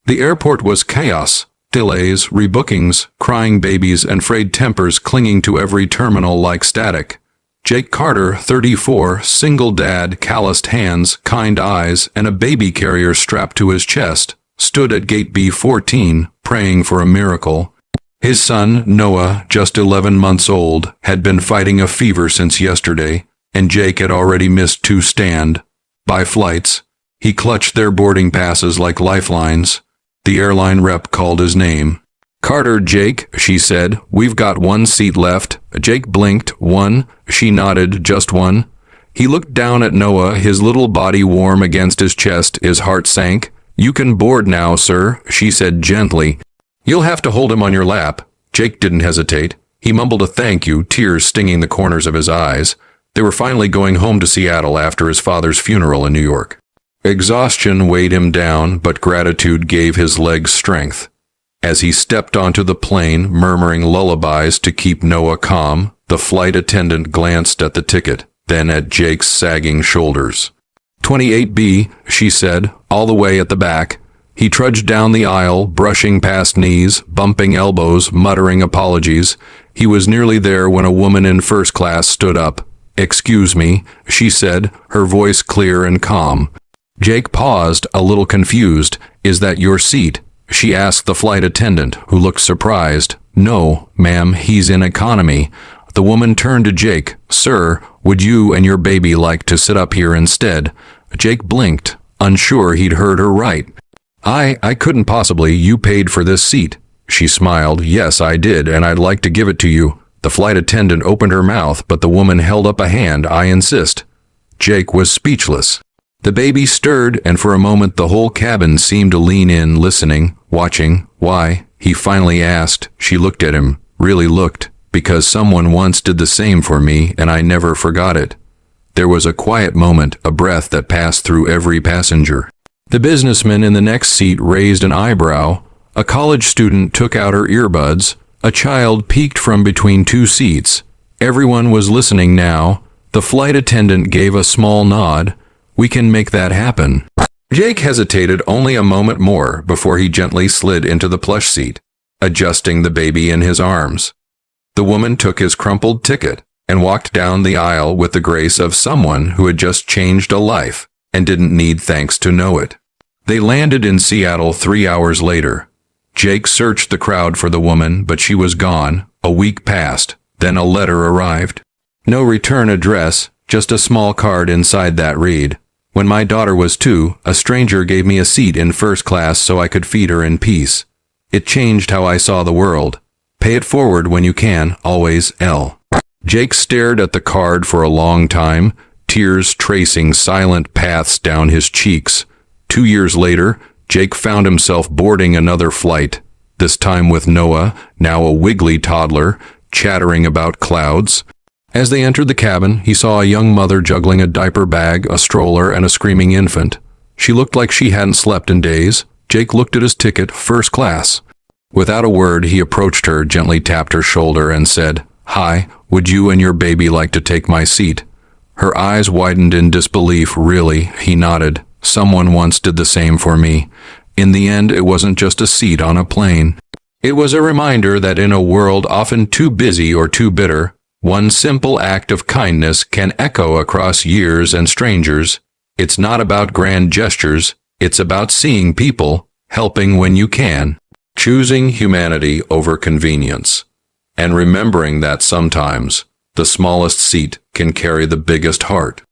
The airport was chaos. Delays, rebookings, crying babies, and frayed tempers clinging to every terminal like static. Jake Carter, 34, single dad, calloused hands, kind eyes, and a baby carrier strapped to his chest, stood at gate B14, praying for a miracle. His son, Noah, just 11 months old, had been fighting a fever since yesterday, and Jake had already missed 2 stand-by flights. He clutched their boarding passes like lifelines. The airline rep called his name. "Carter, Jake," she said. "We've got 1 seat left." Jake blinked. "One?" She nodded. "Just one?" He looked down at Noah, his little body warm against his chest. His heart sank. "You can board now, sir," she said gently. "You'll have to hold him on your lap." Jake didn't hesitate. He mumbled a thank you, tears stinging the corners of his eyes. They were finally going home to Seattle after his father's funeral in New York. Exhaustion weighed him down, but gratitude gave his legs strength. As he stepped onto the plane, murmuring lullabies to keep Noah calm, the flight attendant glanced at the ticket, then at Jake's sagging shoulders. 28B, she said, all the way at the back. He trudged down the aisle, brushing past knees, bumping elbows, muttering apologies. He was nearly there when a woman in first class stood up. "Excuse me," she said, her voice clear and calm. Jake paused, a little confused. "Is that your seat?" she asked the flight attendant, who looked surprised. "No, ma'am, he's in economy." The woman turned to Jake. "Sir, would you and your baby like to sit up here instead?" Jake blinked, unsure he'd heard her right. I couldn't possibly. You paid for this seat." She smiled. "Yes, I did, and I'd like to give it to you." The flight attendant opened her mouth, but the woman held up a hand. "I insist." Jake was speechless. The baby stirred, and for a moment the whole cabin seemed to lean in, listening, watching. "Why?" he finally asked. She looked at him, really looked. "Because someone once did the same for me, and I never forgot it." There was a quiet moment, a breath that passed through every passenger. The businessman in the next seat raised an eyebrow. A college student took out her earbuds. A child peeked from between 2 seats. Everyone was listening now. The flight attendant gave a small nod. "We can make that happen." Jake hesitated only a moment more before he gently slid into the plush seat, adjusting the baby in his arms. The woman took his crumpled ticket and walked down the aisle with the grace of someone who had just changed a life and didn't need thanks to know it. They landed in Seattle 3 hours later. Jake searched the crowd for the woman, but she was gone. A week passed. Then a letter arrived. No return address, just a small card inside that read, "When my daughter was 2, a stranger gave me a seat in first class so I could feed her in peace. It changed how I saw the world. Pay it forward when you can. Always, L." Jake stared at the card for a long time, tears tracing silent paths down his cheeks. 2 years later, Jake found himself boarding another flight, this time with Noah, now a wiggly toddler, chattering about clouds. As they entered the cabin, he saw a young mother juggling a diaper bag, a stroller, and a screaming infant. She looked like she hadn't slept in days. Jake looked at his ticket, first class. Without a word, he approached her, gently tapped her shoulder, and said, "Hi, would you and your baby like to take my seat?" Her eyes widened in disbelief. "Really?" He nodded. "Someone once did the same for me." In the end, it wasn't just a seat on a plane. It was a reminder that in a world often too busy or too bitter, one simple act of kindness can echo across years and strangers. It's not about grand gestures, it's about seeing people, helping when you can, choosing humanity over convenience, and remembering that sometimes the smallest seat can carry the biggest heart.